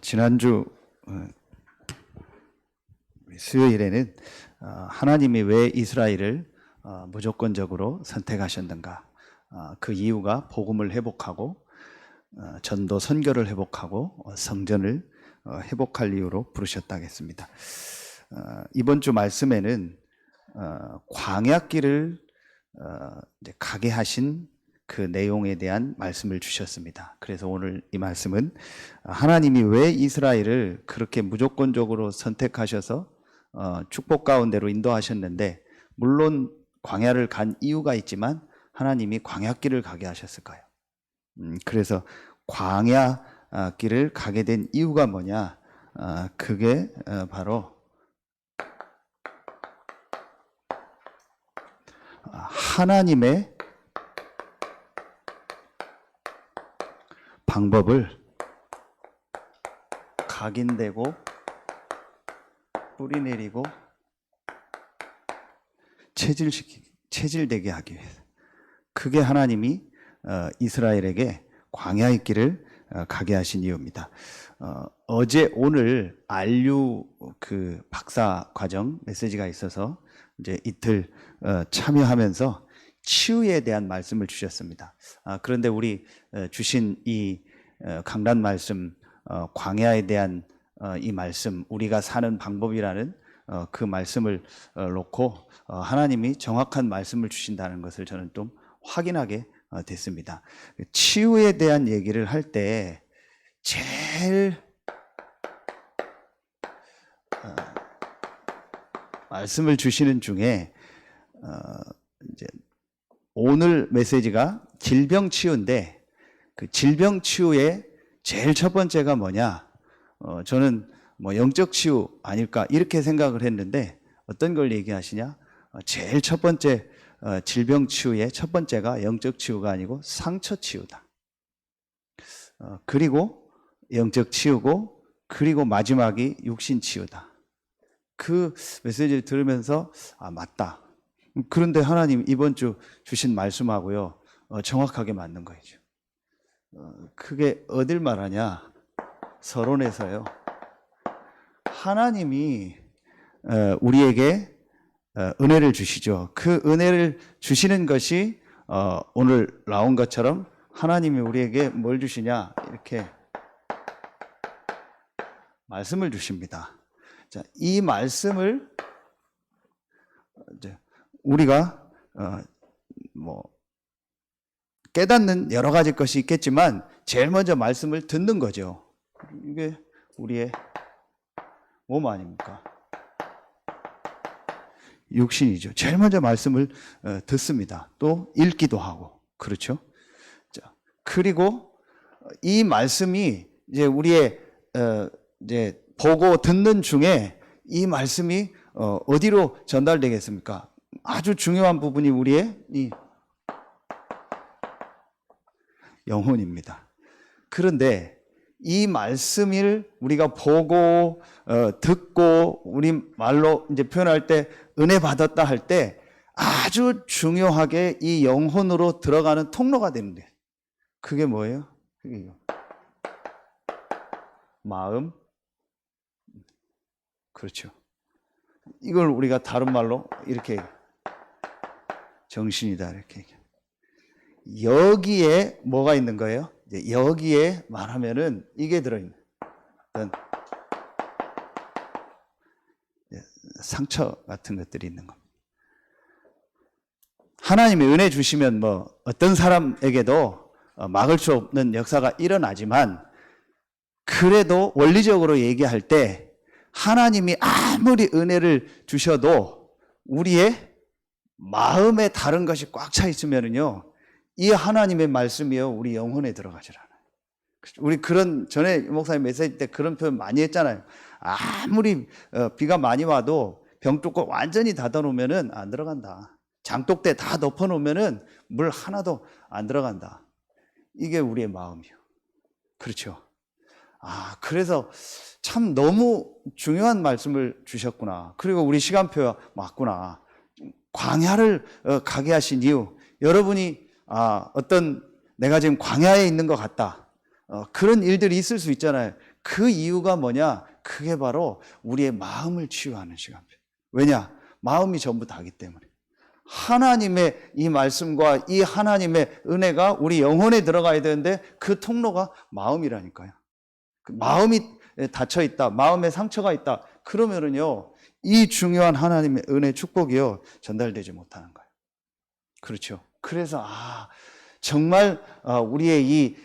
지난주 수요일에는 하나님이 왜 이스라엘을 무조건적으로 선택하셨는가, 그 이유가 복음을 회복하고 전도 선교를 회복하고 성전을 회복할 이유로 부르셨다고 했습니다. 이번 주 말씀에는 광야길을 가게 하신 그 내용에 대한 말씀을 주셨습니다. 그래서 오늘 이 말씀은 하나님이 왜 이스라엘을 그렇게 무조건적으로 선택하셔서 축복 가운데로 인도하셨는데, 물론 광야를 간 이유가 있지만 하나님이 광야길을 가게 하셨을까요? 그래서 광야길을 가게 된 이유가 뭐냐? 그게 바로 하나님의 방법을 각인되고 뿌리내리고 체질되게 하기 위해서, 그게 하나님이 이스라엘에게 광야의 길을 가게 하신 이유입니다. 어제 오늘 RU 그 박사 과정 메시지가 있어서 이제 이틀 참여하면서 치유에 대한 말씀을 주셨습니다. 그런데 우리 주신 이 강단 말씀, 광야에 대한 이 말씀, 우리가 사는 방법이라는 그 말씀을 놓고 하나님이 정확한 말씀을 주신다는 것을 저는 좀 확인하게 됐습니다. 치유에 대한 얘기를 할 때 제일 말씀을 주시는 중에 이제 오늘 메시지가 질병 치유인데, 그 질병 치유의 제일 첫 번째가 뭐냐? 저는 뭐 영적 치유 아닐까 이렇게 생각을 했는데, 어떤 걸 얘기하시냐? 제일 첫 번째 질병 치유의 첫 번째가 영적 치유가 아니고 상처 치유다. 그리고 영적 치유고, 그리고 마지막이 육신 치유다. 그 메시지를 들으면서 맞다. 그런데 하나님 이번 주 주신 말씀하고요 정확하게 맞는 거죠. 그게 어딜 말하냐? 서론에서요. 하나님이 우리에게 은혜를 주시죠. 그 은혜를 주시는 것이 오늘 나온 것처럼 하나님이 우리에게 뭘 주시냐? 이렇게 말씀을 주십니다. 자, 이 말씀을 이제 우리가 뭐 깨닫는 여러 가지 것이 있겠지만 제일 먼저 말씀을 듣는 거죠. 이게 우리의 몸 아닙니까? 육신이죠. 제일 먼저 말씀을 듣습니다. 또 읽기도 하고, 그렇죠? 자, 그리고 이 말씀이 이제 우리의 이제 보고 듣는 중에 이 말씀이 어디로 전달되겠습니까? 아주 중요한 부분이 우리의 이 영혼입니다. 그런데 이 말씀을 우리가 보고 듣고 우리 말로 이제 표현할 때 은혜 받았다 할 때 아주 중요하게 이 영혼으로 들어가는 통로가 되는데, 그게 뭐예요? 그게 마음. 그렇죠. 이걸 우리가 다른 말로 이렇게 정신이다 이렇게. 여기에 뭐가 있는 거예요? 이제 여기에 말하면은 이게 들어있는 어떤 상처 같은 것들이 있는 겁니다. 하나님이 은혜 주시면 뭐 어떤 사람에게도 막을 수 없는 역사가 일어나지만, 그래도 원리적으로 얘기할 때 하나님이 아무리 은혜를 주셔도 우리의 마음에 다른 것이 꽉 차 있으면은요, 이 하나님의 말씀이요 우리 영혼에 들어가질 않아요. 우리 그런 전에 목사님 메시지 때 그런 표현 많이 했잖아요. 아무리 비가 많이 와도 병뚜껑 완전히 닫아놓으면은 안 들어간다. 장독대 다 덮어놓으면은 물 하나도 안 들어간다. 이게 우리의 마음이요. 그렇죠. 그래서 참 너무 중요한 말씀을 주셨구나. 그리고 우리 시간표가 맞구나. 광야를 가게 하신 이유, 여러분이 어떤 내가 지금 광야에 있는 것 같다, 그런 일들이 있을 수 있잖아요. 그 이유가 뭐냐? 그게 바로 우리의 마음을 치유하는 시간이에요. 왜냐? 마음이 전부 다기 때문에. 하나님의 이 말씀과 이 하나님의 은혜가 우리 영혼에 들어가야 되는데 그 통로가 마음이라니까요. 마음이 닫혀 있다, 마음에 상처가 있다, 그러면은요, 이 중요한 하나님의 은혜 축복이요, 전달되지 못하는 거예요. 그렇죠. 그래서 정말 우리의 이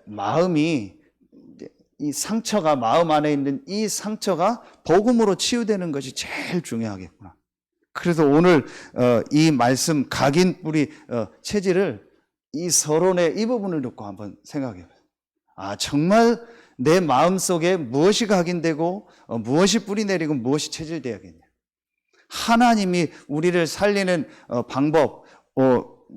마음이, 이 상처가, 마음 안에 있는 이 상처가 복음으로 치유되는 것이 제일 중요하겠구나. 그래서 오늘 이 말씀 각인 뿌리 체질을, 이 서론의 이 부분을 놓고 한번 생각해 봐요. 정말 내 마음속에 무엇이 각인되고 무엇이 뿌리 내리고 무엇이 체질되어야겠냐. 하나님이 우리를 살리는 방법,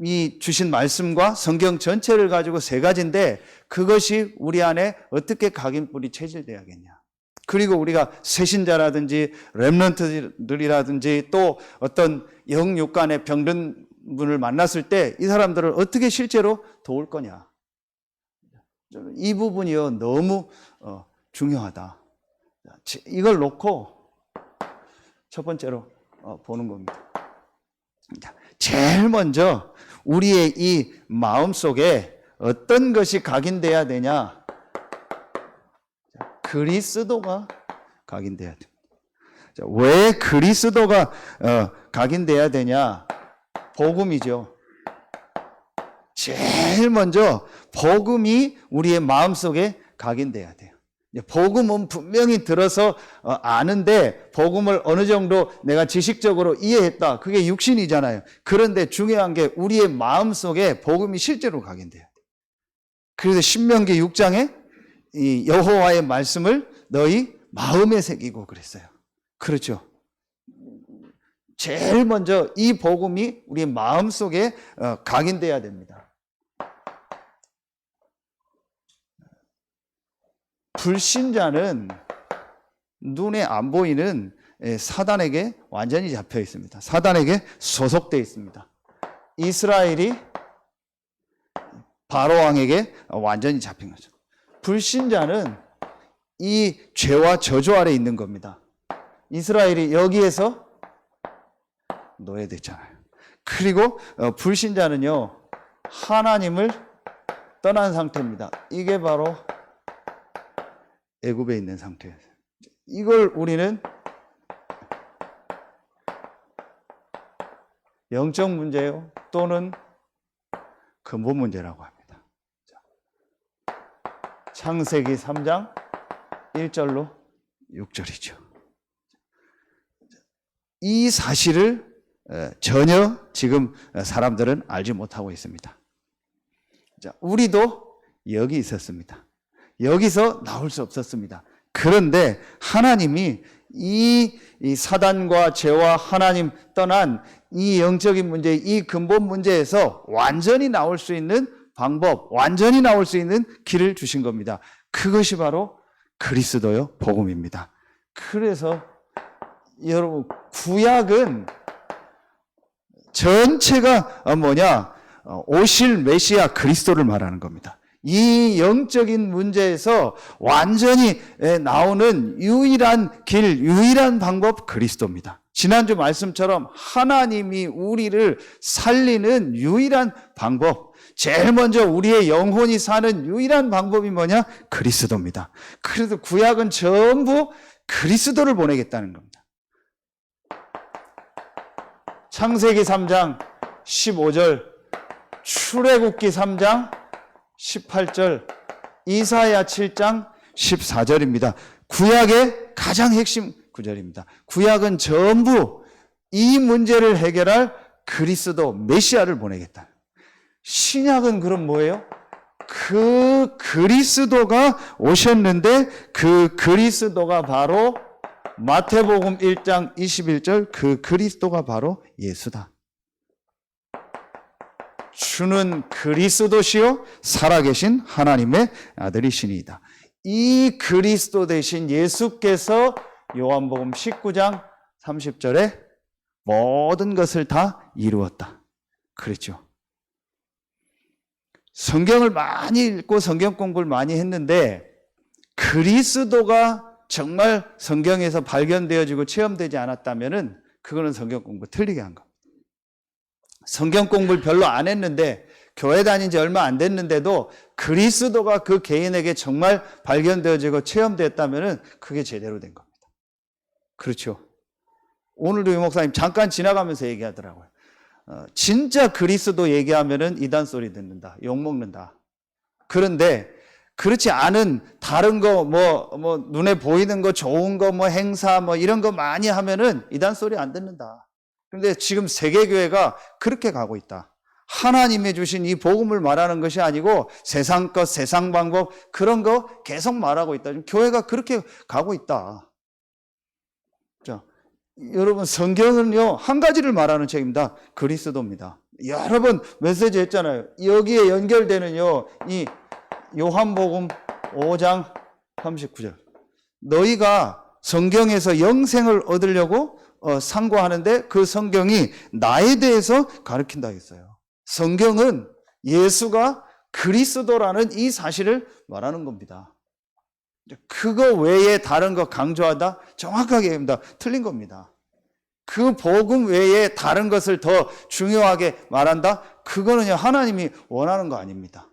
이 주신 말씀과 성경 전체를 가지고 세 가지인데 그것이 우리 안에 어떻게 각인 뿌리 체질되어야겠냐. 그리고 우리가 새신자라든지 렘넌트들이라든지 또 어떤 영육간의 병든 분을 만났을 때 이 사람들을 어떻게 실제로 도울 거냐. 이 부분이요, 너무 중요하다. 이걸 놓고 첫 번째로 보는 겁니다. 제일 먼저 우리의 이 마음속에 어떤 것이 각인돼야 되냐? 그리스도가 각인돼야 됩니다. 왜 그리스도가 각인돼야 되냐? 복음이죠. 제일 먼저 복음이 우리의 마음속에 각인돼야 돼요. 복음은 분명히 들어서 아는데 복음을 어느 정도 내가 지식적으로 이해했다. 그게 육신이잖아요. 그런데 중요한 게 우리의 마음속에 복음이 실제로 각인돼야 돼요. 그래서 신명기 6장에 이 여호와의 말씀을 너희 마음에 새기고 그랬어요. 그렇죠. 제일 먼저 이 복음이 우리 마음속에 각인돼야 됩니다. 불신자는 눈에 안 보이는 사단에게 완전히 잡혀 있습니다. 사단에게 소속되어 있습니다. 이스라엘이 바로왕에게 완전히 잡힌 거죠. 불신자는 이 죄와 저주 아래 있는 겁니다. 이스라엘이 여기에서 노예됐잖아요. 그리고 불신자는요, 하나님을 떠난 상태입니다. 이게 바로 애굽에 있는 상태예요. 이걸 우리는 영적 문제요, 또는 근본 문제라고 합니다. 창세기 3장 1절로 6절이죠. 이 사실을 전혀 지금 사람들은 알지 못하고 있습니다. 우리도 여기 있었습니다. 여기서 나올 수 없었습니다. 그런데 하나님이 이 사단과 죄와 하나님 떠난 이 영적인 문제, 이 근본 문제에서 완전히 나올 수 있는 방법, 완전히 나올 수 있는 길을 주신 겁니다. 그것이 바로 그리스도요, 복음입니다. 그래서 여러분, 구약은 전체가 오실 메시아 그리스도를 말하는 겁니다. 이 영적인 문제에서 완전히 나오는 유일한 길, 유일한 방법 그리스도입니다. 지난주 말씀처럼 하나님이 우리를 살리는 유일한 방법, 제일 먼저 우리의 영혼이 사는 유일한 방법이 뭐냐? 그리스도입니다. 그래서 구약은 전부 그리스도를 보내겠다는 겁니다. 창세기 3장 15절, 출애굽기 3장 18절, 이사야 7장 14절입니다. 구약의 가장 핵심 구절입니다. 구약은 전부 이 문제를 해결할 그리스도 메시아를 보내겠다. 신약은 그럼 뭐예요? 그 그리스도가 오셨는데 그 그리스도가 바로 마태복음 1장 21절, 그 그리스도가 바로 예수다. 주는 그리스도시요 살아계신 하나님의 아들이시니이다. 이 그리스도 대신 예수께서 요한복음 19장 30절에 모든 것을 다 이루었다. 그랬죠. 성경을 많이 읽고 성경 공부를 많이 했는데 그리스도가 정말 성경에서 발견되어지고 체험되지 않았다면은 그거는 성경 공부 틀리게 한 겁니다. 성경 공부를 별로 안 했는데 교회 다닌 지 얼마 안 됐는데도 그리스도가 그 개인에게 정말 발견되어지고 체험됐다면은 그게 제대로 된 겁니다. 그렇죠. 오늘도 유 목사님 잠깐 지나가면서 얘기하더라고요. 진짜 그리스도 얘기하면은 이단 소리 듣는다, 욕 먹는다. 그런데 그렇지 않은 다른 거 눈에 보이는 거 좋은 거 행사 이런 거 많이 하면은 이단 소리 안 듣는다. 그런데 지금 세계교회가 그렇게 가고 있다. 하나님이 주신 이 복음을 말하는 것이 아니고 세상 것, 세상 방법 그런 거 계속 말하고 있다. 지금 교회가 그렇게 가고 있다. 자, 여러분 성경은요 한 가지를 말하는 책입니다. 그리스도입니다. 여러 번 메시지 했잖아요. 여기에 연결되는요 이 요한복음 5장 39절. 너희가 성경에서 영생을 얻으려고 상고하는데 그 성경이 나에 대해서 가르친다 했어요. 성경은 예수가 그리스도라는 이 사실을 말하는 겁니다. 그거 외에 다른 거 강조하다? 정확하게 얘기합니다. 틀린 겁니다. 그 복음 외에 다른 것을 더 중요하게 말한다? 그거는요 하나님이 원하는 거 아닙니다.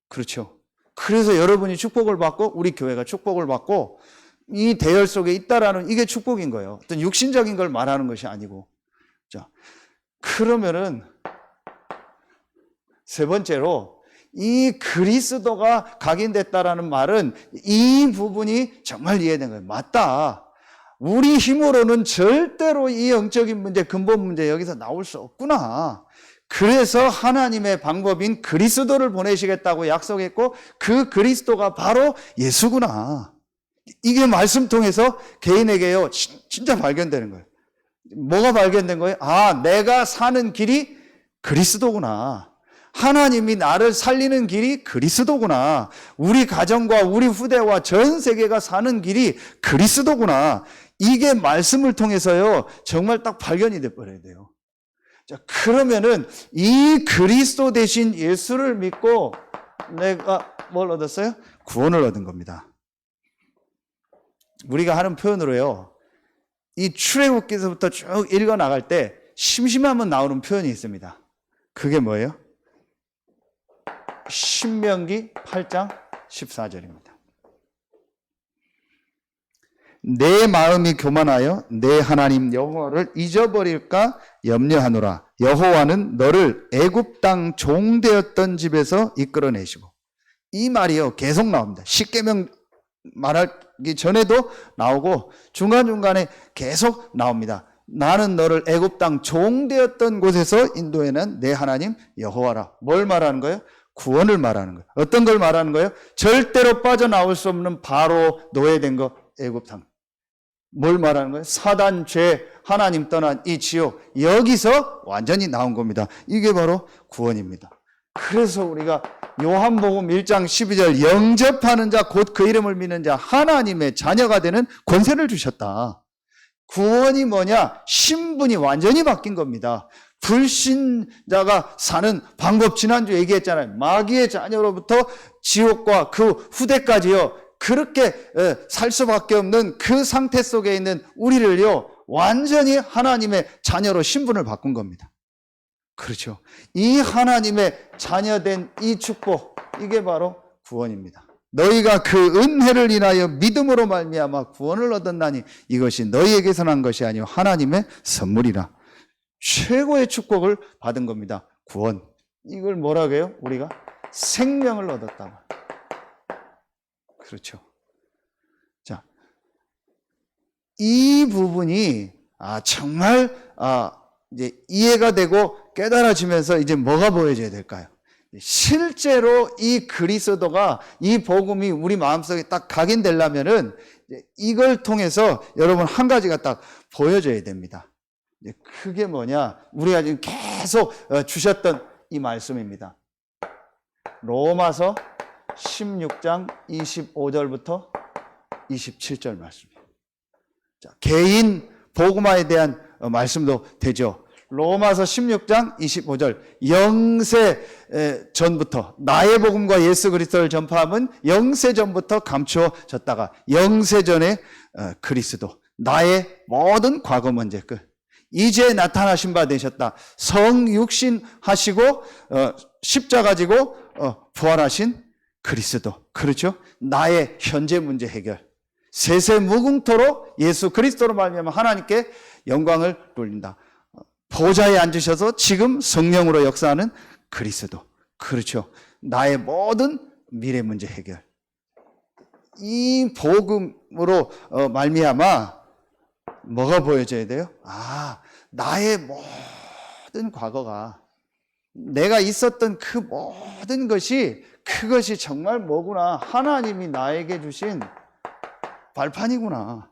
그렇죠. 그래서 여러분이 축복을 받고 우리 교회가 축복을 받고 이 대열 속에 있다라는 이게 축복인 거예요. 어떤 육신적인 걸 말하는 것이 아니고. 자, 그러면은 세 번째로 이 그리스도가 각인됐다라는 말은 이 부분이 정말 이해된 거예요. 맞다. 우리 힘으로는 절대로 이 영적인 문제, 근본 문제 여기서 나올 수 없구나. 그래서 하나님의 방법인 그리스도를 보내시겠다고 약속했고 그 그리스도가 바로 예수구나. 이게 말씀 통해서 개인에게요 진짜 발견되는 거예요. 뭐가 발견된 거예요? 아, 내가 사는 길이 그리스도구나. 하나님이 나를 살리는 길이 그리스도구나. 우리 가정과 우리 후대와 전 세계가 사는 길이 그리스도구나. 이게 말씀을 통해서요 정말 딱 발견이 돼버려야 돼요. 자, 그러면은 이 그리스도 대신 예수를 믿고 내가 뭘 얻었어요? 구원을 얻은 겁니다. 우리가 하는 표현으로요 이 출애굽기서부터 쭉 읽어 나갈 때 심심하면 나오는 표현이 있습니다. 그게 뭐예요? 신명기 8장 14절입니다. 내 마음이 교만하여 내 하나님 여호와를 잊어버릴까 염려하노라. 여호와는 너를 애굽 땅 종되었던 집에서 이끌어내시고. 이 말이요 계속 나옵니다. 십계명 말하기 전에도 나오고 중간중간에 계속 나옵니다. 나는 너를 애굽 땅 종되었던 곳에서 인도해낸 내 하나님 여호와라. 뭘 말하는 거예요? 구원을 말하는 거예요. 어떤 걸 말하는 거예요? 절대로 빠져나올 수 없는 바로 노예된 거 애굽 땅. 뭘 말하는 거예요? 사단, 죄, 하나님 떠난 이 지옥. 여기서 완전히 나온 겁니다. 이게 바로 구원입니다. 그래서 우리가 요한복음 1장 12절 영접하는 자 곧 그 이름을 믿는 자 하나님의 자녀가 되는 권세를 주셨다. 구원이 뭐냐? 신분이 완전히 바뀐 겁니다. 불신자가 사는 방법 지난주 얘기했잖아요. 마귀의 자녀로부터 지옥과 그 후대까지요. 그렇게 살 수밖에 없는 그 상태 속에 있는 우리를요. 완전히 하나님의 자녀로 신분을 바꾼 겁니다. 그렇죠. 이 하나님의 자녀된 이 축복, 이게 바로 구원입니다. 너희가 그 은혜를 인하여 믿음으로 말미암아 구원을 얻었나니 이것이 너희에게서 난 것이 아니요 하나님의 선물이라. 최고의 축복을 받은 겁니다. 구원. 이걸 뭐라고 해요? 우리가 생명을 얻었다고. 그렇죠. 자, 이 부분이 정말 이제 이해가 되고 깨달아지면서 이제 뭐가 보여져야 될까요? 실제로 이 그리스도가 이 복음이 우리 마음속에 딱 각인되려면은 이걸 통해서 여러분 한 가지가 딱 보여져야 됩니다. 그게 뭐냐? 우리가 지금 계속 주셨던 이 말씀입니다. 로마서 16장 25절부터 27절 말씀입니다. 자, 개인 복음화에 대한 말씀도 되죠. 로마서 16장 25절. 영세 전부터 나의 복음과 예수 그리스도를 전파함은 영세 전부터 감추어졌다가 영세 전에 그리스도 나의 모든 과거 문제 끝. 이제 나타나신 바 되셨다. 성육신 하시고 십자가 지고 부활하신 그리스도. 그렇죠? 나의 현재 문제 해결. 세세 무궁토록 예수 그리스도로 말미암아 하나님께 영광을 돌린다. 보좌에 앉으셔서 지금 성령으로 역사하는 그리스도. 그렇죠? 나의 모든 미래 문제 해결. 이 복음으로 말미암아 뭐가 보여져야 돼요? 나의 모든 과거가, 내가 있었던 그 모든 것이, 그것이 정말 뭐구나. 하나님이 나에게 주신 발판이구나.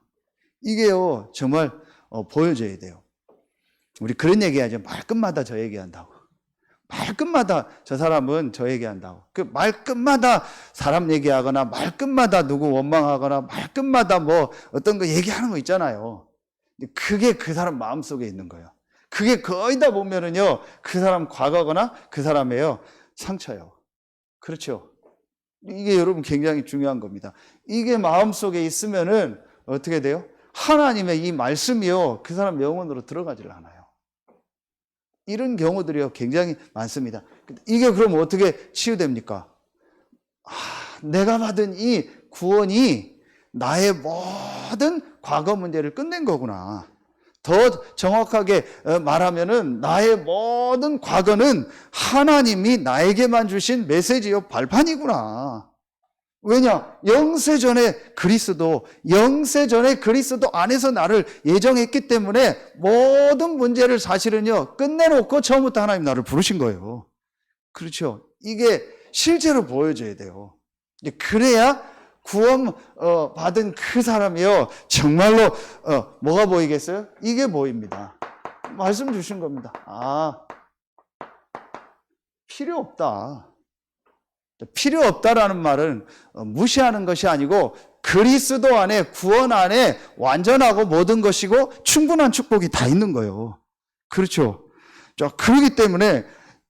이게요, 정말 보여져야 돼요. 우리 그런 얘기하죠. 말끝마다 저 얘기한다고. 말끝마다 저 사람은 저 얘기한다고. 그 말끝마다 사람 얘기하거나, 말끝마다 누구 원망하거나, 말끝마다 뭐 어떤 거 얘기하는 거 있잖아요. 그게 그 사람 마음속에 있는 거예요. 그게 거의 다 보면은요, 그 사람 과거거나 그 사람의 상처예요. 그렇죠? 이게 여러분 굉장히 중요한 겁니다. 이게 마음속에 있으면은 어떻게 돼요? 하나님의 이 말씀이요, 그 사람 영혼으로 들어가질 않아요. 이런 경우들이요, 굉장히 많습니다. 이게 그럼 어떻게 치유됩니까? 내가 받은 이 구원이 나의 모든 과거 문제를 끝낸 거구나. 더 정확하게 말하면은 나의 모든 과거는 하나님이 나에게만 주신 메시지요, 발판이구나. 왜냐? 영세전에 그리스도, 영세전에 그리스도 안에서 나를 예정했기 때문에 모든 문제를 사실은요, 끝내놓고 처음부터 하나님 나를 부르신 거예요. 그렇죠? 이게 실제로 보여져야 돼요. 그래야 구원 받은 그 사람이요, 정말로 뭐가 보이겠어요? 이게 보입니다. 말씀 주신 겁니다. 필요 없다. 필요 없다라는 말은 무시하는 것이 아니고 그리스도 안에, 구원 안에 완전하고 모든 것이고 충분한 축복이 다 있는 거예요. 그렇죠? 자, 그렇기 때문에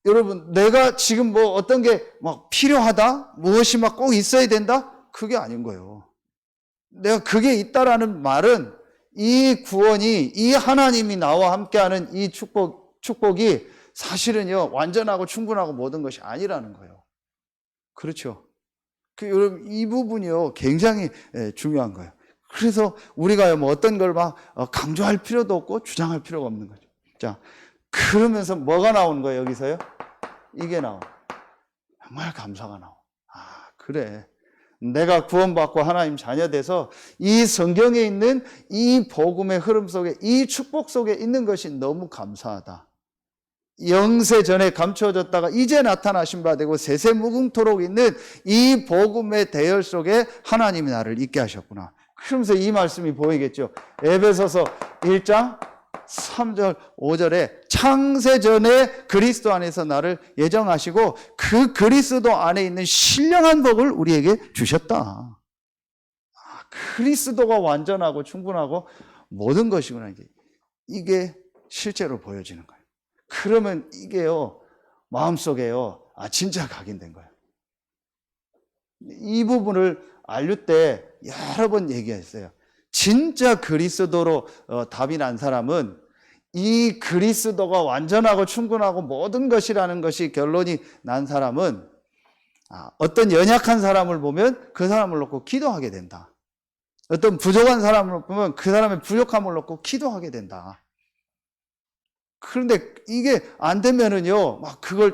여러분, 내가 지금 뭐 어떤 게 막 필요하다? 무엇이 막 꼭 있어야 된다? 그게 아닌 거예요. 내가 그게 있다라는 말은 이 구원이, 이 하나님이 나와 함께하는 이 축복이 사실은요, 완전하고 충분하고 모든 것이 아니라는 거예요. 그렇죠? 여러분, 이 부분이요, 굉장히 중요한 거예요. 그래서 우리가 뭐 어떤 걸 막 강조할 필요도 없고 주장할 필요가 없는 거죠. 자, 그러면서 뭐가 나오는 거예요, 여기서요? 이게 나와. 정말 감사가 나와. 그래. 내가 구원받고 하나님 자녀 돼서 이 성경에 있는 이 복음의 흐름 속에, 이 축복 속에 있는 것이 너무 감사하다. 영세 전에 감추어졌다가 이제 나타나신 바 되고 세세 무궁토록 있는 이 복음의 대열 속에 하나님이 나를 있게 하셨구나. 그러면서 이 말씀이 보이겠죠. 에베소서 1장 3절 5절에 창세 전에 그리스도 안에서 나를 예정하시고 그 그리스도 안에 있는 신령한 복을 우리에게 주셨다. 그리스도가 완전하고 충분하고 모든 것이구나. 이게 실제로 보여지는 거예요. 그러면 이게요, 마음속에요, 진짜 각인된 거예요. 이 부분을 알릴 때 여러 번 얘기했어요. 진짜 그리스도로 답이 난 사람은 이 그리스도가 완전하고 충분하고 모든 것이라는 것이 결론이 난 사람은 어떤 연약한 사람을 보면 그 사람을 놓고 기도하게 된다. 어떤 부족한 사람을 보면 그 사람의 부족함을 놓고 기도하게 된다. 그런데 이게 안 되면은요, 막 그거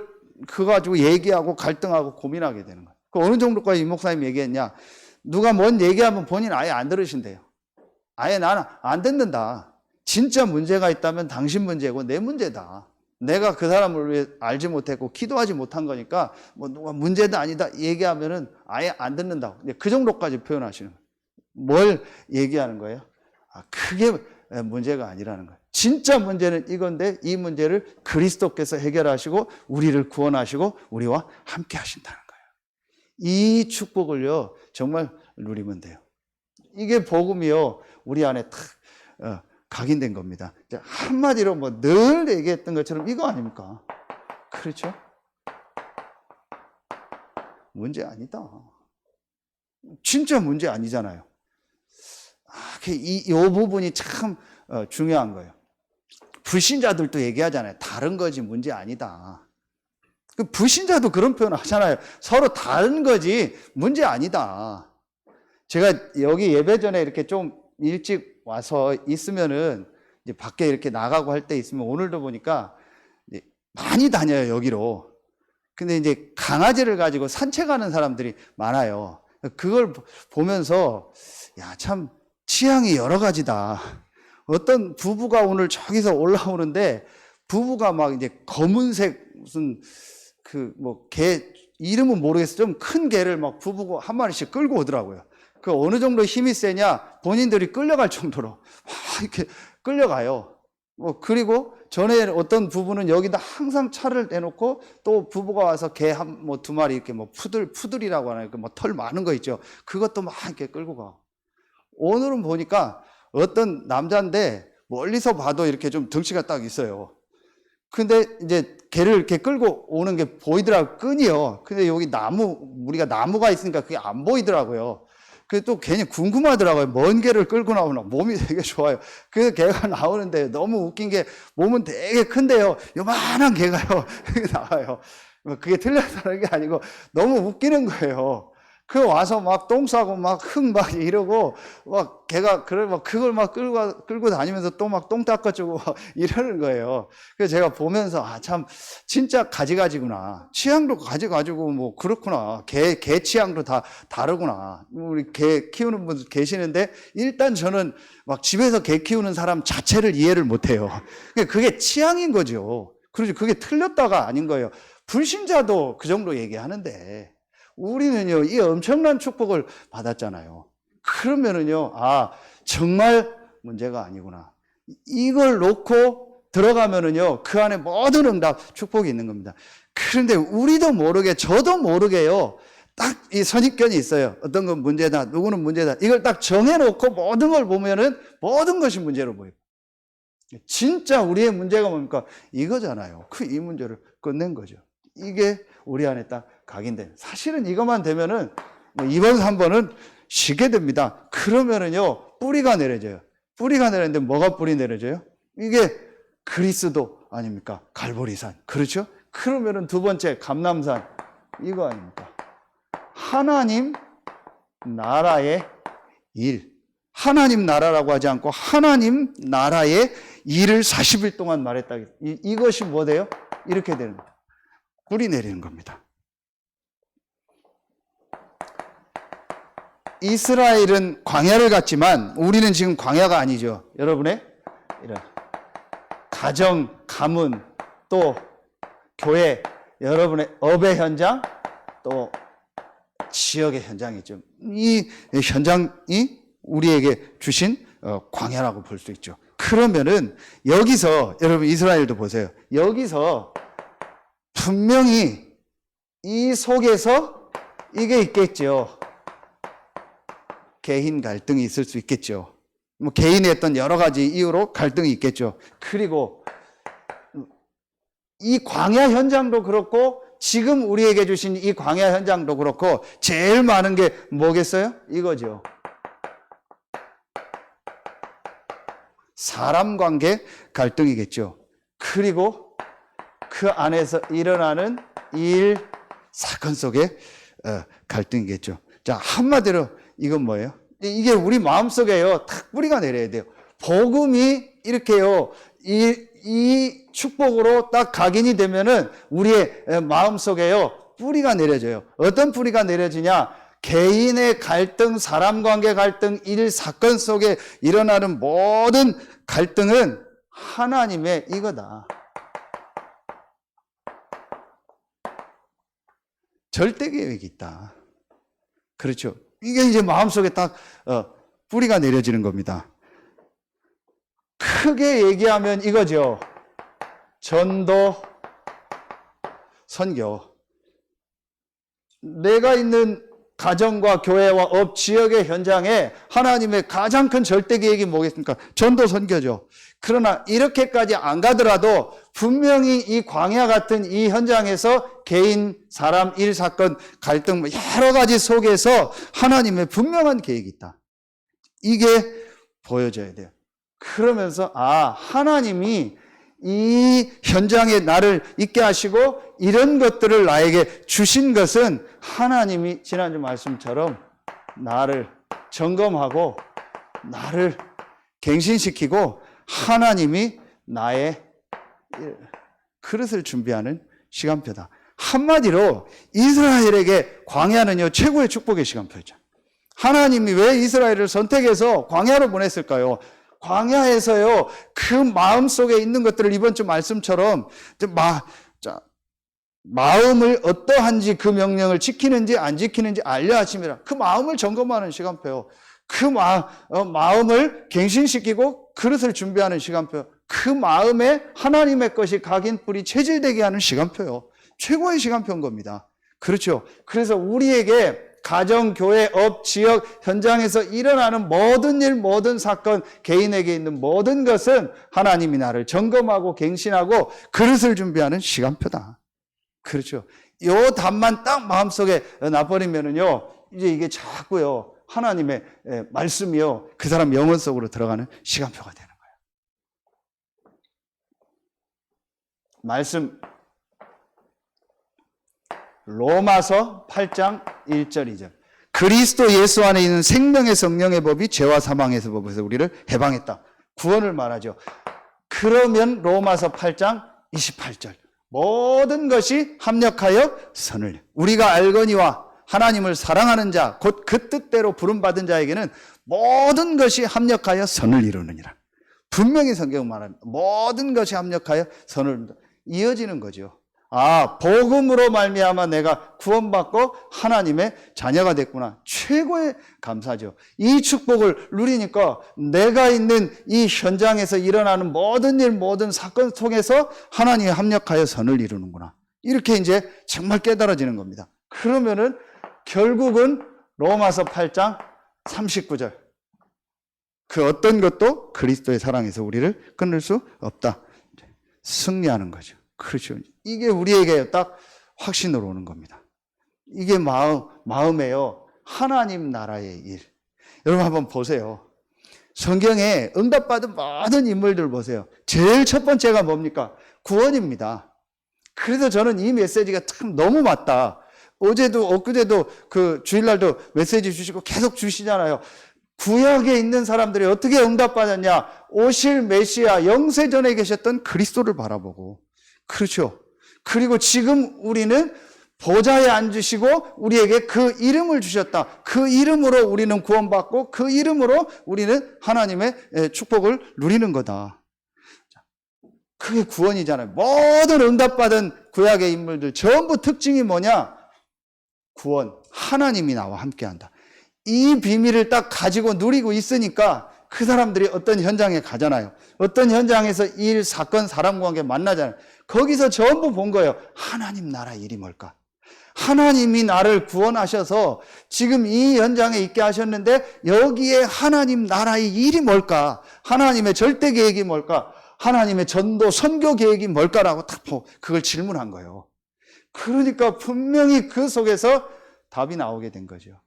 가지고 얘기하고 갈등하고 고민하게 되는 거예요. 어느 정도까지 이 목사님이 얘기했냐? 누가 뭔 얘기하면 본인 아예 안 들으신대요. 아예 나는 안 듣는다. 진짜 문제가 있다면 당신 문제고 내 문제다. 내가 그 사람을 위해 알지 못했고 기도하지 못한 거니까 뭐 누가 문제다 아니다 얘기하면은 아예 안 듣는다고. 그 정도까지 표현하시는 거예요. 뭘 얘기하는 거예요? 그게 문제가 아니라는 거예요. 진짜 문제는 이건데 이 문제를 그리스도께서 해결하시고 우리를 구원하시고 우리와 함께 하신다는 거예요. 이 축복을요, 정말 누리면 돼요. 이게 복음이요, 우리 안에 탁 각인된 겁니다. 한마디로 뭐 늘 얘기했던 것처럼 이거 아닙니까? 그렇죠? 문제 아니다. 진짜 문제 아니잖아요. 이 부분이 참 중요한 거예요. 불신자들도 얘기하잖아요. 다른 거지 문제 아니다. 불신자도 그런 표현을 하잖아요. 서로 다른 거지 문제 아니다. 제가 여기 예배 전에 이렇게 좀 일찍 와서 있으면은 이제 밖에 이렇게 나가고 할 때 있으면 오늘도 보니까 이제 많이 다녀요, 여기로. 근데 이제 강아지를 가지고 산책하는 사람들이 많아요. 그걸 보면서 야, 참 취향이 여러 가지다. 어떤 부부가 오늘 저기서 올라오는데 부부가 막 이제 검은색 무슨 개 이름은 모르겠어. 좀 큰 개를 막 부부가 한 마리씩 끌고 오더라고요. 그 어느 정도 힘이 세냐 본인들이 끌려갈 정도로 막 이렇게 끌려가요. 그리고 전에 어떤 부부는 여기다 항상 차를 내놓고 또 부부가 와서 개 두 마리 이렇게 푸들이라고 하나요? 털 많은 거 있죠. 그것도 막 이렇게 끌고 가. 오늘은 보니까 어떤 남자인데 멀리서 봐도 이렇게 좀 덩치가 딱 있어요. 근데 이제 개를 이렇게 끌고 오는 게 보이더라고요. 끈이요. 근데 여기 우리가 나무가 있으니까 그게 안 보이더라고요. 그래서 또 괜히 궁금하더라고요. 먼 개를 끌고 나오나. 몸이 되게 좋아요. 그래서 개가 나오는데 너무 웃긴 게 몸은 되게 큰데요. 요만한 개가요. 이렇게 나와요. 그게 틀렸다는 게 아니고 너무 웃기는 거예요. 와서 막 똥 싸고 막 막 이러고 막 걔가 그걸 막 끌고 다니면서 또 막 똥 닦아주고 이러는 거예요. 그래서 제가 보면서 참 진짜 가지가지구나. 취향도 가지가지고 뭐 그렇구나. 개 취향도 다 다르구나. 우리 개 키우는 분들 계시는데 일단 저는 막 집에서 개 키우는 사람 자체를 이해를 못 해요. 그게 취향인 거죠. 그렇죠. 그게 틀렸다가 아닌 거예요. 불신자도 그 정도 얘기하는데 우리는요, 이 엄청난 축복을 받았잖아요. 그러면은요, 정말 문제가 아니구나. 이걸 놓고 들어가면은요, 그 안에 모든 응답, 축복이 있는 겁니다. 그런데 우리도 모르게, 저도 모르게요, 딱 이 선입견이 있어요. 어떤 건 문제다, 누구는 문제다. 이걸 딱 정해놓고 모든 걸 보면은 모든 것이 문제로 보이고. 진짜 우리의 문제가 뭡니까? 이거잖아요. 이 문제를 끝낸 거죠. 이게 우리 안에 딱 각인된. 사실은 이것만 되면은 2번, 3번은 쉬게 됩니다. 그러면은요, 뿌리가 내려져요. 뿌리가 내리는데 뭐가 뿌리 내려져요? 이게 그리스도 아닙니까? 갈보리산. 그렇죠? 그러면은 두 번째, 감람산. 이거 아닙니까? 하나님 나라의 일. 하나님 나라라고 하지 않고 하나님 나라의 일을 40일 동안 말했다. 이것이 뭐 돼요? 이렇게 되는 거예요. 뿌리 내리는 겁니다. 이스라엘은 광야를 갔지만 우리는 지금 광야가 아니죠. 여러분의 이런 가정, 가문, 또 교회, 여러분의 업의 현장, 또 지역의 현장이죠. 이 현장이 우리에게 주신 광야라고 볼 수 있죠. 그러면은 여기서 여러분 이스라엘도 보세요. 여기서 분명히 이 속에서 이게 있겠죠. 개인 갈등이 있을 수 있겠죠. 뭐 개인의 어떤 여러 가지 이유로 갈등이 있겠죠. 그리고 이 광야 현장도 그렇고 지금 우리에게 주신 이 광야 현장도 그렇고 제일 많은 게 뭐겠어요? 이거죠. 사람 관계 갈등이겠죠. 그리고 그 안에서 일어나는 일, 사건 속의 갈등이겠죠. 자, 한마디로 이건 뭐예요? 이게 우리 마음속에요, 탁 뿌리가 내려야 돼요. 복음이 이렇게요, 이 축복으로 딱 각인이 되면은 우리의 마음속에요, 뿌리가 내려져요. 어떤 뿌리가 내려지냐? 개인의 갈등, 사람 관계 갈등, 일, 사건 속에 일어나는 모든 갈등은 하나님의 이거다. 절대 계획이 있다. 그렇죠. 이게 이제 마음속에 딱 뿌리가 내려지는 겁니다. 크게 얘기하면 이거죠. 전도, 선교. 내가 있는 가정과 교회와 업, 지역의 현장에 하나님의 가장 큰 절대 계획이 뭐겠습니까? 전도 선교죠. 그러나 이렇게까지 안 가더라도 분명히 이 광야 같은 이 현장에서 개인, 사람, 일, 사건, 갈등 여러 가지 속에서 하나님의 분명한 계획이 있다. 이게 보여져야 돼요. 그러면서 하나님이 이 현장에 나를 있게 하시고 이런 것들을 나에게 주신 것은 하나님이 지난주 말씀처럼 나를 점검하고 나를 갱신시키고 하나님이 나의 그릇을 준비하는 시간표다. 한마디로 이스라엘에게 광야는요 최고의 축복의 시간표죠. 하나님이 왜 이스라엘을 선택해서 광야로 보냈을까요? 광야에서요 그 마음속에 있는 것들을 이번 주 말씀처럼 마음을 어떠한지 그 명령을 지키는지 안 지키는지 알려 하심이라. 그 마음을 점검하는 시간표요. 그 마음을 갱신시키고 그릇을 준비하는 시간표. 그 마음에 하나님의 것이 각인 뿌리 체질되게 하는 시간표요. 최고의 시간표인 겁니다. 그렇죠. 그래서 우리에게 가정, 교회, 업, 지역, 현장에서 일어나는 모든 일, 모든 사건, 개인에게 있는 모든 것은 하나님이 나를 점검하고 갱신하고 그릇을 준비하는 시간표다. 그렇죠. 요 답만 딱 마음속에 놔버리면은요, 이제 이게 자꾸요, 하나님의 말씀이요, 그 사람 영혼 속으로 들어가는 시간표가 되는 거예요. 말씀, 로마서 8장 1절 2절. 그리스도 예수 안에 있는 생명의 성령의 법이 죄와 사망에서 법에서 우리를 해방했다. 구원을 말하죠. 그러면 로마서 8장 28절. 모든 것이 합력하여 선을. 우리가 알거니와 하나님을 사랑하는 자, 곧 그 뜻대로 부름받은 자에게는 모든 것이 합력하여 선을 이루느니라. 분명히 성경은 말합니다. 모든 것이 합력하여 선을 이룬다. 이어지는 거죠. 복음으로 말미암아 내가 구원받고 하나님의 자녀가 됐구나. 최고의 감사죠. 이 축복을 누리니까 내가 있는 이 현장에서 일어나는 모든 일, 모든 사건 속에서 하나님이 합력하여 선을 이루는구나. 이렇게 이제 정말 깨달아지는 겁니다. 그러면은 결국은 로마서 8장 39절. 그 어떤 것도 그리스도의 사랑에서 우리를 끊을 수 없다. 승리하는 거죠. 그렇죠. 이게 우리에게 딱 확신으로 오는 겁니다. 이게 마음에요. 하나님 나라의 일. 여러분 한번 보세요. 성경에 응답받은 모든 인물들 보세요. 제일 첫 번째가 뭡니까? 구원입니다. 그래서 저는 이 메시지가 참 너무 맞다. 어제도 엊그제도 그 주일날도 메시지 주시고 계속 주시잖아요. 구약에 있는 사람들이 어떻게 응답받았냐? 오실 메시아 영세전에 계셨던 그리스도를 바라보고. 그렇죠. 그리고 지금 우리는 보좌에 앉으시고 우리에게 그 이름을 주셨다. 그 이름으로 우리는 구원받고 그 이름으로 우리는 하나님의 축복을 누리는 거다. 그게 구원이잖아요. 모든 응답받은 구약의 인물들 전부 특징이 뭐냐? 구원. 하나님이 나와 함께한다. 이 비밀을 딱 가지고 누리고 있으니까 그 사람들이 어떤 현장에 가잖아요. 어떤 현장에서 일, 사건, 사람과 함께 만나잖아요. 거기서 전부 본 거예요. 하나님 나라 일이 뭘까? 하나님이 나를 구원하셔서 지금 이 현장에 있게 하셨는데 여기에 하나님 나라의 일이 뭘까? 하나님의 절대 계획이 뭘까? 하나님의 전도, 선교 계획이 뭘까라고 딱 그걸 질문한 거예요. 그러니까 분명히 그 속에서 답이 나오게 된 거죠.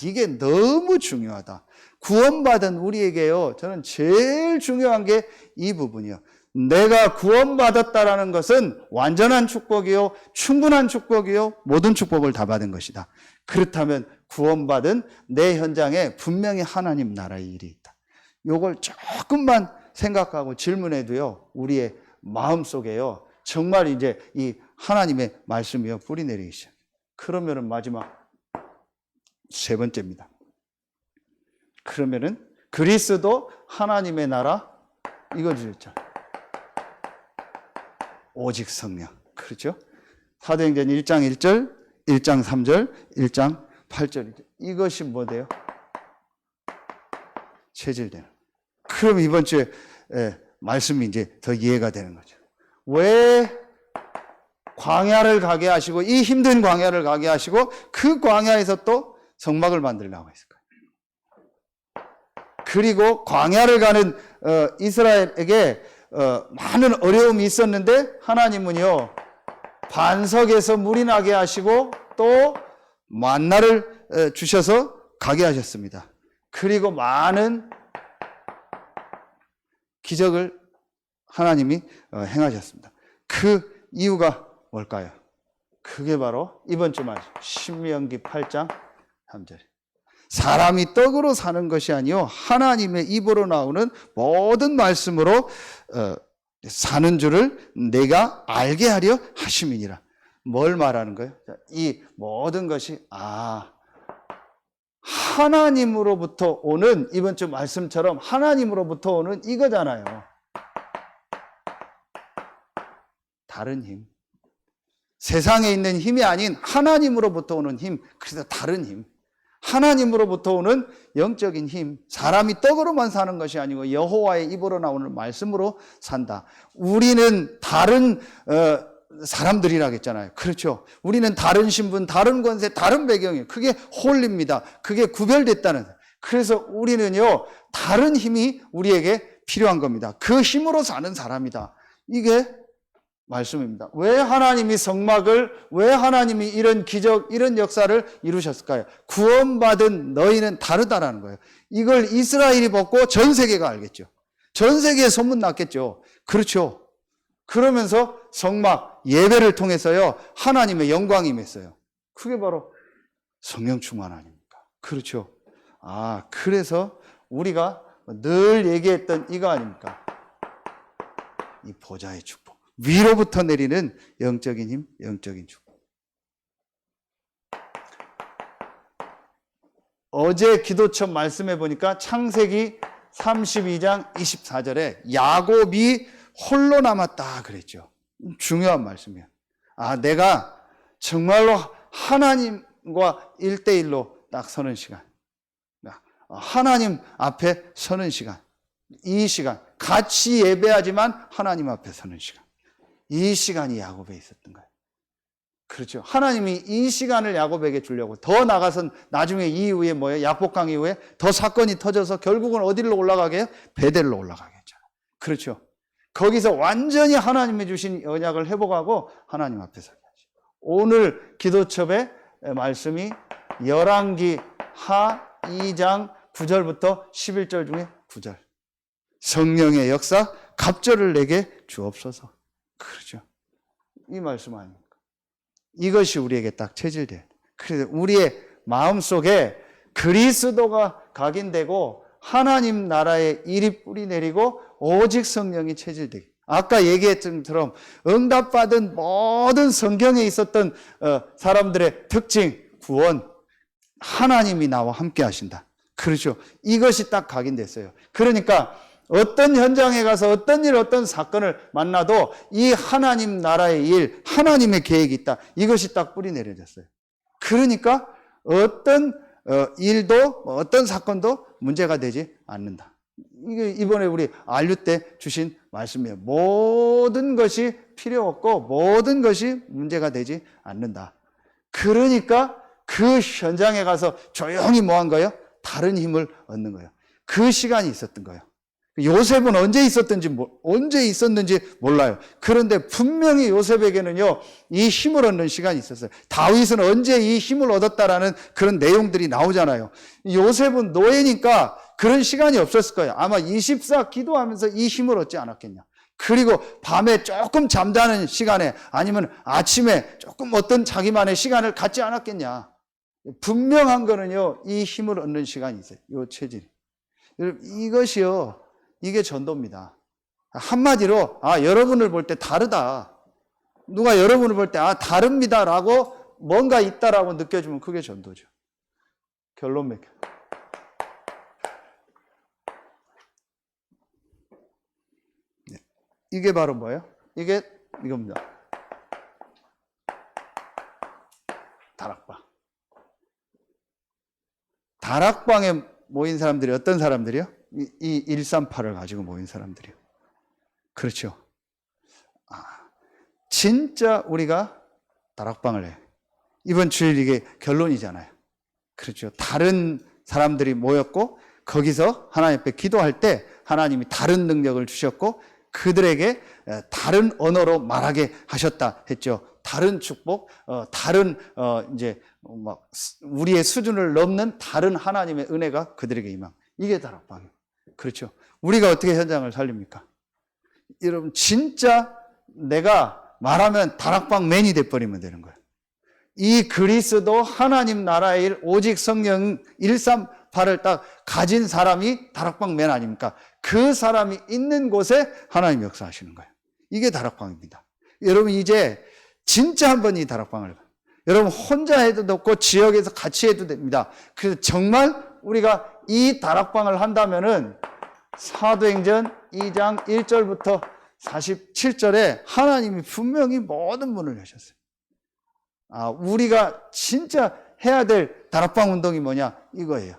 이게 너무 중요하다. 구원받은 우리에게요, 저는 제일 중요한 게 이 부분이요. 내가 구원받았다라는 것은 완전한 축복이요, 충분한 축복이요, 모든 축복을 다 받은 것이다. 그렇다면 구원받은 내 현장에 분명히 하나님 나라의 일이 있다. 요걸 조금만 생각하고 질문해도요, 우리의 마음속에요, 정말 이제 이 하나님의 말씀이요, 뿌리 내리기 시작. 그러면은 마지막 세 번째입니다. 그러면은 그리스도 하나님의 나라 이거 주셨죠. 오직 성령. 그렇죠? 사도행전 1장 1절, 1장 3절, 1장 8절. 이것이 뭐돼요? 체질되는. 그럼 이번 주에 말씀이 이제 더 이해가 되는 거죠. 왜 광야를 가게 하시고 이 힘든 광야를 가게 하시고 그 광야에서 또 성막을 만들려고 했을까요? 그리고 광야를 가는 이스라엘에게 많은 어려움이 있었는데 하나님은요, 반석에서 물이 나게 하시고 또 만나를 주셔서 가게 하셨습니다. 그리고 많은 기적을 하나님이 행하셨습니다. 그 이유가 뭘까요? 그게 바로 이번 주 말씀 신명기 8장 3절. 사람이 떡으로 사는 것이 아니요 하나님의 입으로 나오는 모든 말씀으로 사는 줄을 내가 알게 하려 하심이니라. 뭘 말하는 거예요? 이 모든 것이 하나님으로부터 오는, 이번 주 말씀처럼 하나님으로부터 오는 이거잖아요. 다른 힘. 세상에 있는 힘이 아닌 하나님으로부터 오는 힘. 그래서 다른 힘. 하나님으로부터 오는 영적인 힘. 사람이 떡으로만 사는 것이 아니고 여호와의 입으로 나오는 말씀으로 산다. 우리는 다른 사람들이라고 했잖아요. 그렇죠. 우리는 다른 신분, 다른 권세, 다른 배경이에요. 그게 홀립니다. 그게 구별됐다는. 그래서 우리는요, 다른 힘이 우리에게 필요한 겁니다. 그 힘으로 사는 사람이다. 이게 말씀입니다. 왜 하나님이 성막을, 왜 하나님이 이런 기적, 이런 역사를 이루셨을까요? 구원받은 너희는 다르다라는 거예요. 이걸 이스라엘이 벗고 전 세계가 알겠죠. 전 세계에 소문났겠죠. 그렇죠. 그러면서 성막, 예배를 통해서요, 하나님의 영광이 임했어요. 그게 바로 성령 충만 아닙니까? 그렇죠. 그래서 우리가 늘 얘기했던 이거 아닙니까? 이 보좌의 축복. 위로부터 내리는 영적인 힘, 영적인 축복. 어제 기도처 말씀해 보니까 창세기 32장 24절에 야곱이 홀로 남았다 그랬죠. 중요한 말씀이에요. 내가 정말로 하나님과 1대1로 딱 서는 시간. 하나님 앞에 서는 시간. 이 시간. 같이 예배하지만 하나님 앞에 서는 시간. 이 시간이 야곱에 있었던 거예요. 그렇죠. 하나님이 이 시간을 야곱에게 주려고 더 나가선 나중에 이후에 뭐예요? 야복강 이후에 더 사건이 터져서 결국은 어디로 올라가게 해요? 베델로 올라가게 했잖아요. 그렇죠. 거기서 완전히 하나님이 주신 언약을 회복하고 하나님 앞에 서게 하죠. 오늘 기도첩의 말씀이 열왕기 하 2장 9절부터 11절 중에 9절. 성령의 역사 갑절을 내게 주옵소서. 그렇죠. 이 말씀 아닙니까? 이것이 우리에게 딱 체질돼요. 그래서 우리의 마음속에 그리스도가 각인되고 하나님 나라의 일이 뿌리 내리고 오직 성령이 체질되게. 아까 얘기했던 것처럼 응답받은 모든 성경에 있었던 사람들의 특징, 구원, 하나님이 나와 함께 하신다. 그렇죠. 이것이 딱 각인됐어요. 그러니까 어떤 현장에 가서 어떤 일, 어떤 사건을 만나도 이 하나님 나라의 일, 하나님의 계획이 있다. 이것이 딱 뿌리 내려졌어요. 그러니까 어떤 일도, 어떤 사건도 문제가 되지 않는다. 이게 이번에 우리 안류 때 주신 말씀이에요. 모든 것이 필요 없고 모든 것이 문제가 되지 않는다. 그러니까 그 현장에 가서 조용히 뭐 한 거예요? 다른 힘을 얻는 거예요. 그 시간이 있었던 거예요. 요셉은 언제 있었는지 몰라요. 그런데 분명히 요셉에게는요, 이 힘을 얻는 시간이 있었어요. 다윗은 언제 이 힘을 얻었다라는 그런 내용들이 나오잖아요. 요셉은 노예니까 그런 시간이 없었을 거예요. 아마 24 기도하면서 이 힘을 얻지 않았겠냐. 그리고 밤에 조금 잠자는 시간에 아니면 아침에 조금 어떤 자기만의 시간을 갖지 않았겠냐. 분명한 거는요, 이 힘을 얻는 시간이 있어요. 이 체질이. 이것이요, 이게 전도입니다. 한마디로 여러분을 볼 때 다르다. 누가 여러분을 볼 때 다릅니다라고 뭔가 있다라고 느껴지면 그게 전도죠. 결론 맺혀. 네. 이게 바로 뭐예요? 이게 이겁니다. 다락방. 다락방에 모인 사람들이 어떤 사람들이요? 이 138을 가지고 모인 사람들이요. 그렇죠. 진짜 우리가 다락방을 해요. 이번 주일 이게 결론이잖아요. 그렇죠. 다른 사람들이 모였고 거기서 하나님 앞에 기도할 때 하나님이 다른 능력을 주셨고 그들에게 다른 언어로 말하게 하셨다 했죠. 다른 축복, 다른 이제 막 우리의 수준을 넘는 다른 하나님의 은혜가 그들에게 임한. 이게 다락방이에요. 그렇죠. 우리가 어떻게 현장을 살립니까? 여러분 진짜 내가 말하면 다락방 맨이 돼버리면 되는 거예요. 이 그리스도 하나님 나라의 일 오직 성령 138을 딱 가진 사람이 다락방 맨 아닙니까? 그 사람이 있는 곳에 하나님 역사하시는 거예요. 이게 다락방입니다. 여러분 이제 진짜 한번 이 다락방을 여러분 혼자 해도 좋고 지역에서 같이 해도 됩니다. 그래서 정말 우리가 이 다락방을 한다면은 사도행전 2장 1절부터 47절에 하나님이 분명히 모든 문을 여셨어요. 우리가 진짜 해야 될 다락방 운동이 뭐냐? 이거예요.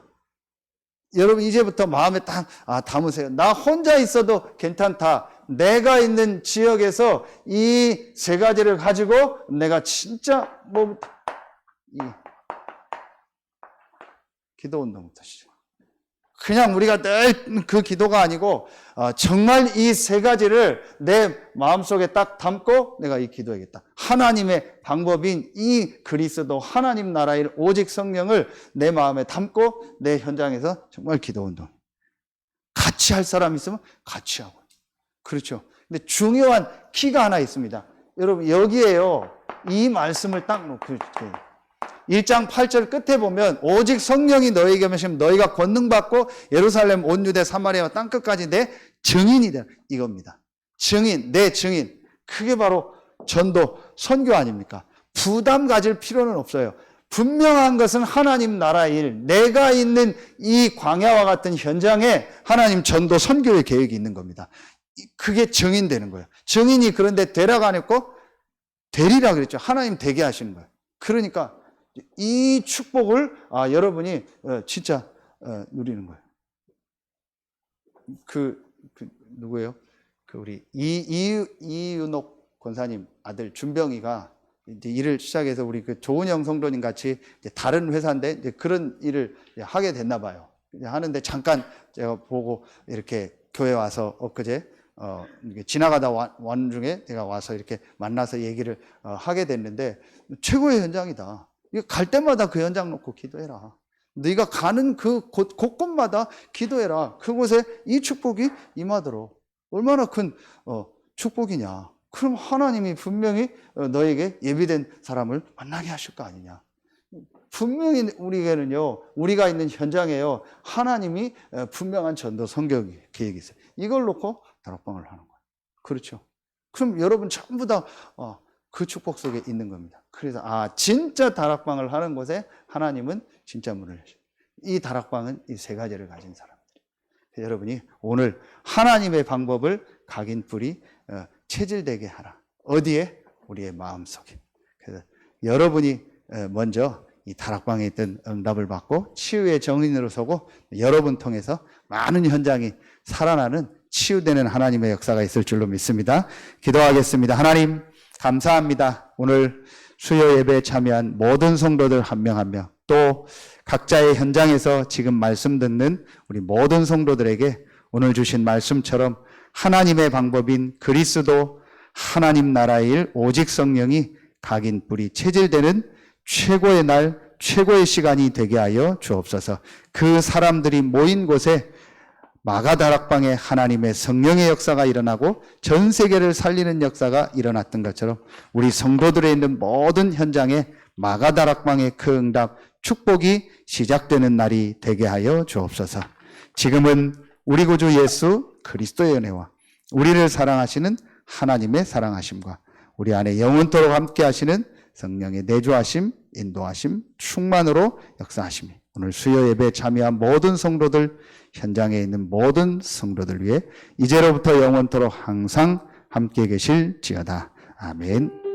여러분 이제부터 마음에 딱 담으세요. 나 혼자 있어도 괜찮다. 내가 있는 지역에서 이 세 가지를 가지고 내가 진짜 이 기도 운동부터 시작. 그냥 우리가 늘 그 기도가 아니고 정말 이 세 가지를 내 마음속에 딱 담고 내가 이 기도하겠다. 하나님의 방법인 이 그리스도 하나님 나라의 오직 성령을 내 마음에 담고 내 현장에서 정말 기도 운동. 같이 할 사람 있으면 같이 하고. 그렇죠. 근데 중요한 키가 하나 있습니다. 여러분 여기에요. 이 말씀을 딱 놓고 1장 8절 끝에 보면 오직 성령이 너희에게 오시면 너희가 권능받고 예루살렘 온 유대 사마리아와 땅끝까지 내 증인이 되라. 이겁니다. 증인, 내 증인. 그게 바로 전도, 선교 아닙니까? 부담 가질 필요는 없어요. 분명한 것은 하나님 나라의 일, 내가 있는 이 광야와 같은 현장에 하나님 전도, 선교의 계획이 있는 겁니다. 그게 증인되는 거예요. 증인이 그런데 되라가 아니고 되리라 그랬죠. 하나님 되게 하시는 거예요. 그러니까 이 축복을 여러분이 진짜 누리는 거예요. 누구예요? 우리 이윤옥 권사님 아들 준병이가 이제 일을 시작해서 우리 조은영 성도님 같이 이제 다른 회사인데 이제 그런 일을 하게 됐나 봐요. 하는데 잠깐 제가 보고 이렇게 교회 와서 엊그제 지나가다 wan 중에 내가 와서 이렇게 만나서 얘기를 하게 됐는데 최고의 현장이다. 갈 때마다 그 현장 놓고 기도해라. 네가 가는 그 곳곳마다 기도해라. 그곳에 이 축복이 임하도록. 얼마나 큰 축복이냐. 그럼 하나님이 분명히 너에게 예비된 사람을 만나게 하실 거 아니냐. 분명히 우리에게는요, 우리가 있는 현장에요, 하나님이 분명한 전도 선교 계획이 있어요. 이걸 놓고 다락방을 하는 거예요. 그렇죠. 그럼 여러분 전부 다 그 축복 속에 있는 겁니다. 그래서 진짜 다락방을 하는 곳에 하나님은 진짜 문을 여셔요. 이 다락방은 이 세 가지를 가진 사람들. 여러분이 오늘 하나님의 방법을 각인뿌리 체질되게 하라. 어디에? 우리의 마음속에. 그래서 여러분이 먼저 이 다락방에 있던 응답을 받고 치유의 정인으로 서고 여러분 통해서 많은 현장이 살아나는 치유되는 하나님의 역사가 있을 줄로 믿습니다. 기도하겠습니다. 하나님 감사합니다. 오늘 수요 예배에 참여한 모든 성도들 한 명 한 명, 또 각자의 현장에서 지금 말씀 듣는 우리 모든 성도들에게 오늘 주신 말씀처럼 하나님의 방법인 그리스도 하나님 나라의 일 오직 성령이 각인 뿌리 체질되는 최고의 날, 최고의 시간이 되게 하여 주옵소서. 그 사람들이 모인 곳에 마가다락방에 하나님의 성령의 역사가 일어나고 전 세계를 살리는 역사가 일어났던 것처럼 우리 성도들에 있는 모든 현장에 마가다락방의 그 응답, 축복이 시작되는 날이 되게 하여 주옵소서. 지금은 우리 구주 예수 그리스도의 은혜와 우리를 사랑하시는 하나님의 사랑하심과 우리 안에 영원토록 함께 하시는 성령의 내주하심, 인도하심, 충만으로 역사하심이 오늘 수요 예배에 참여한 모든 성도들, 현장에 있는 모든 성도들 위해 이제로부터 영원토록 항상 함께 계실지어다. 아멘.